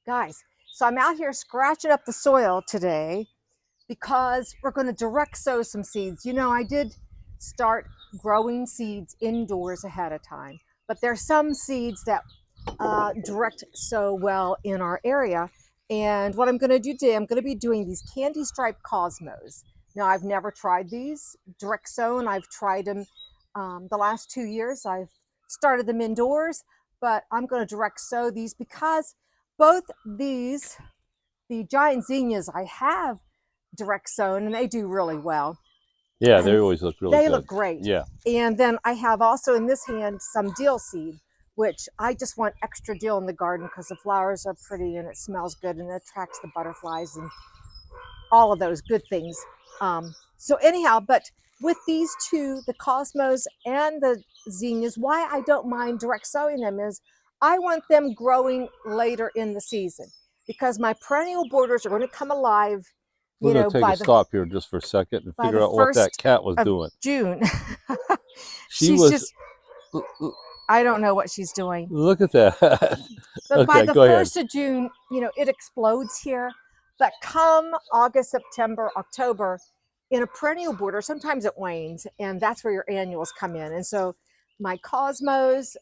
Guys, so I'm out here scratching up the soil today because we're going to direct sow some seeds. You know, I did start growing seeds indoors ahead of time, but there's some seeds that direct sow well in our area. And what I'm going to do today, I'm going to be doing these candy striped cosmos. Now, I've never tried these direct sown. I've tried them the last 2 years. I've started them indoors, but I'm going to direct sow these because both these, the giant zinnias, I have direct sown and they do really well. Yeah, And they always look really good. They look great. Yeah. And then I have also in this hand some dill seed, which I just want extra dill in the garden because the flowers are pretty and it smells good and it attracts the butterflies and all of those good things. So anyhow, but with these two, the cosmos and the zinnias, why I don't mind direct sowing them is I want them growing later in the season because my perennial borders are going to come alive. We're going to take a stop here just for a second and figure out what that cat was doing. June. She's just, I don't know what she's doing. Look at that. But by the 1st of June, you know, it explodes here. But come August, September, October, in a perennial border, sometimes it wanes, and that's where your annuals come in. And so my cosmos,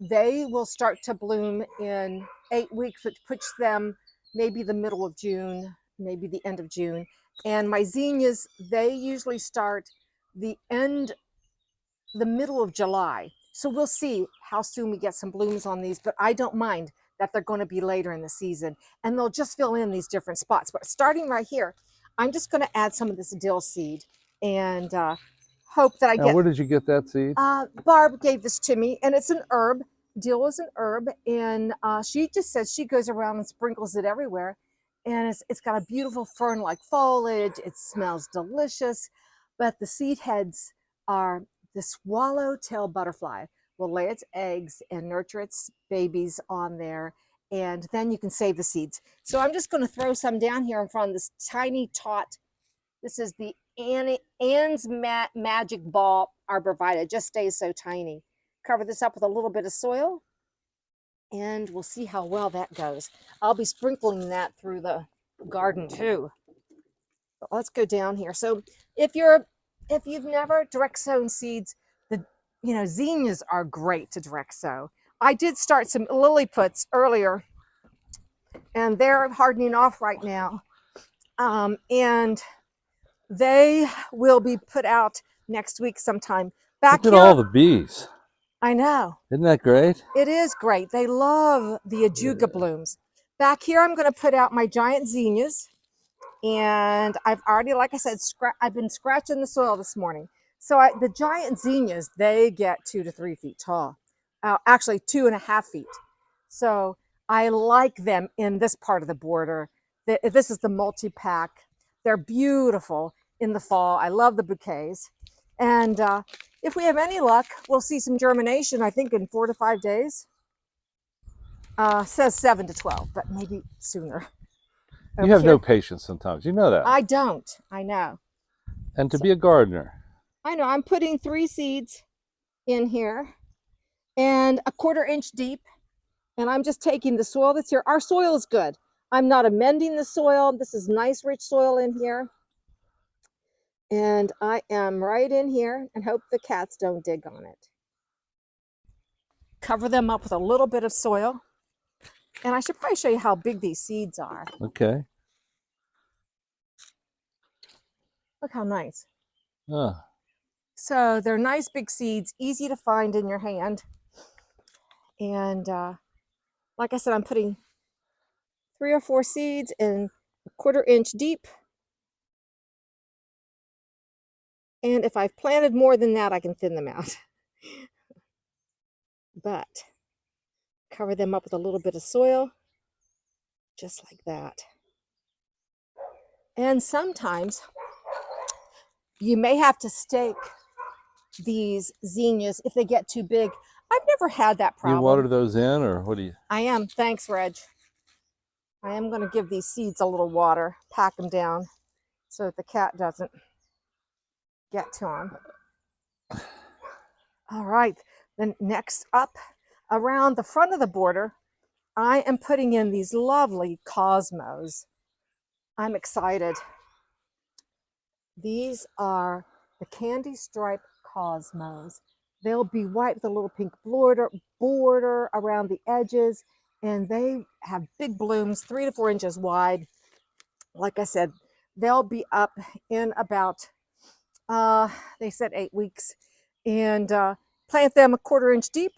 they will start to bloom in 8 weeks, which puts them maybe the middle of June, maybe the end of June. And my zinnias, they usually start the middle of July. So we'll see how soon we get some blooms on these, but I don't mind that they're going to be later in the season and they'll just fill in these different spots. But starting right here, I'm just going to add some of this dill seed and hope that I get. Where did you get that seed? Barb gave this to me, and it's an herb. Dill is an herb, and she just says she goes around and sprinkles it everywhere. And it's got a beautiful fern-like foliage. It smells delicious, but the seed heads are the swallowtail butterfly will lay its eggs and nurture its babies on there, and then you can save the seeds. So I'm just going to throw some down here in front of this tiny tot. This is the Anne's Magic Ball Arborvitae. It just stays so tiny. Cover this up with a little bit of soil, and we'll see how well that goes. I'll be sprinkling that through the garden too. But let's go down here. So if you've never direct sown seeds, zinnias are great to direct sow. I did start some liliputs earlier, and they're hardening off right now. And they will be put out next week sometime. Look at all the bees. I know. Isn't that great? It is great. They love the ajuga blooms. Back here, I'm going to put out my giant zinnias. And I've already, like I said, I've been scratching the soil this morning. So the giant zinnias, they get 2 to 3 feet tall. Actually, 2.5 feet. So I like them in this part of the border. This is the multi-pack. They're beautiful in the fall. I love the bouquets. And if we have any luck, we'll see some germination, I think, in 4 to 5 days. Says 7 to 12, but maybe sooner. You have no patience sometimes. You know that. I don't. I know. And to be a gardener. I know. I'm putting 3 seeds in here and a 1/4 inch deep. And I'm just taking the soil that's here. Our soil is good. I'm not amending the soil. This is nice, rich soil in here. And I am right in here and hope the cats don't dig on it. Cover them up with a little bit of soil. And I should probably show you how big these seeds are. Okay. Look how nice. Oh. So they're nice big seeds, easy to find in your hand. And like I said, I'm putting 3 or 4 seeds in a 1/4 inch deep. And if I've planted more than that, I can thin them out. But cover them up with a little bit of soil, just like that. And sometimes you may have to stake these zinnias if they get too big. I've never had that problem. You water those in, or what do you? I am. Thanks, Reg. I am going to give these seeds a little water, pack them down so that the cat doesn't get to them. All right. Then next up, around the front of the border, I am putting in these lovely cosmos. I'm excited. These are the candy stripe cosmos. They'll be white with a little pink border around the edges, and they have big blooms, 3 to 4 inches wide. Like I said, they'll be up in about, they said 8 weeks, and plant them 1/4 inch deep.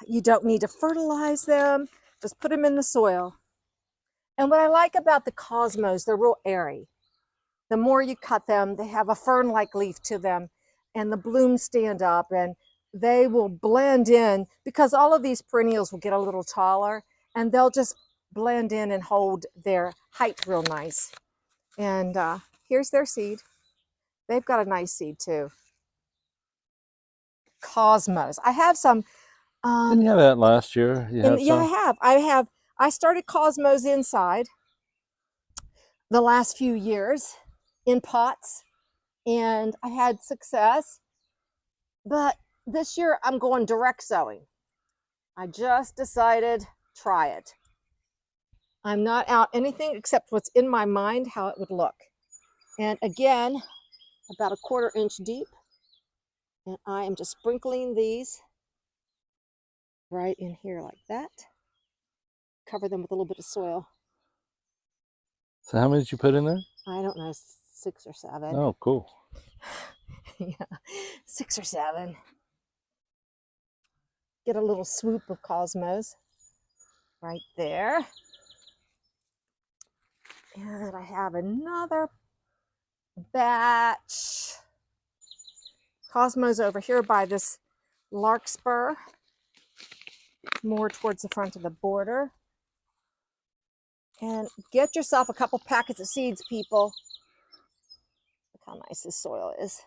You don't need to fertilize them, just put them in the soil. And what I like about the cosmos, they're real airy. The more you cut them, they have a fern-like leaf to them, and the blooms stand up, and they will blend in, because all of these perennials will get a little taller, and they'll just blend in and hold their height real nice. And here's their seed. They've got a nice seed too. Cosmos. I have some. Didn't you have that last year? Yeah, I have. I started cosmos inside the last few years in pots, and I had success. But this year I'm going direct sowing. I just decided, try it. I'm not out anything except what's in my mind, how it would look. And again, about 1/4 inch deep. And I am just sprinkling these right in here like that. Cover them with a little bit of soil. So how many did you put in there? I don't know, 6 or 7. Oh, cool. Yeah, 6 or 7. Get a little swoop of cosmos right there. And I have another batch. Cosmos over here by this larkspur, more towards the front of the border. And get yourself a couple packets of seeds, people. Look how nice this soil is.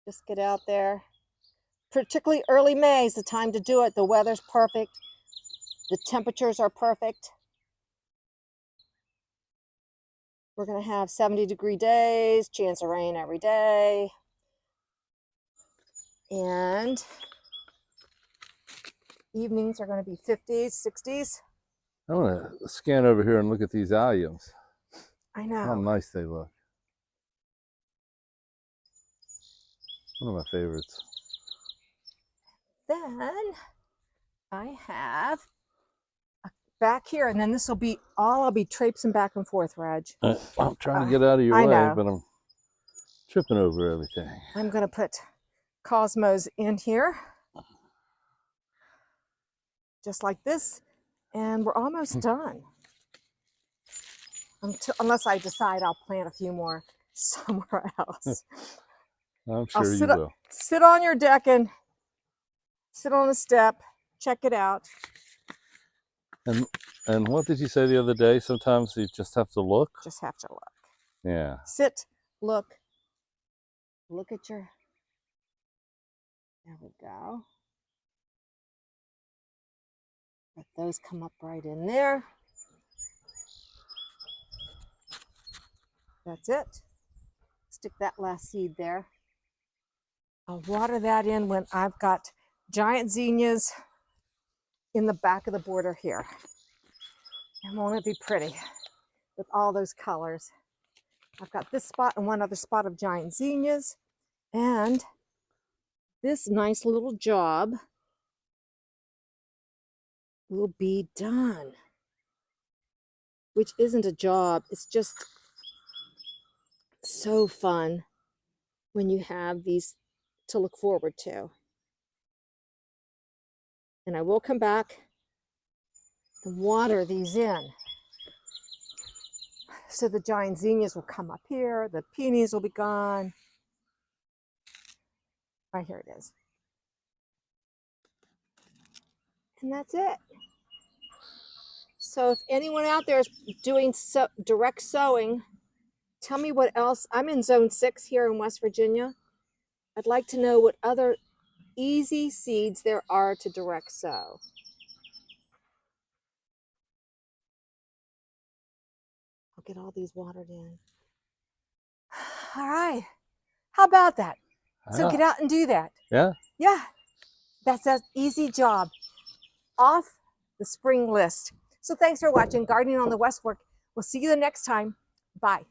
Just get out there. Particularly early May is the time to do it. The weather's perfect. The temperatures are perfect. We're going to have 70-degree days, chance of rain every day. And evenings are going to be 50s, 60s. I want to scan over here and look at these alliums. I know. How nice they look. One of my favorites. Then I have back here, and then this will be all I'll be traipsing back and forth, Raj. I'm trying to get out of your way, know. but I'm tripping over everything. I'm going to put cosmos in here, just like this, and we're almost done. Unless I decide I'll plant a few more somewhere else. I'm sure you will. Sit on your deck and sit on a step, check it out. And what did you say the other day? Sometimes you just have to look? Just have to look. Yeah. Sit, look at your, there we go. Let those come up right in there. That's it. Stick that last seed there. I'll water that in when I've got giant zinnias in the back of the border here. And won't it be pretty with all those colors? I've got this spot and one other spot of giant zinnias, and this nice little job will be done. Which isn't a job, it's just so fun when you have these to look forward to. And I will come back and water these in. So the giant zinnias will come up here, the peonies will be gone. Right here it is. And that's it. So if anyone out there is doing direct sowing, tell me what else. I'm in zone 6 here in West Virginia. I'd like to know what other easy seeds there are to direct sow. I'll get all these watered in. All right. How about that? So get out and do that. Yeah? Yeah. That's an easy job. Off the spring list. So thanks for watching Gardening on the West Fork. We'll see you the next time. Bye.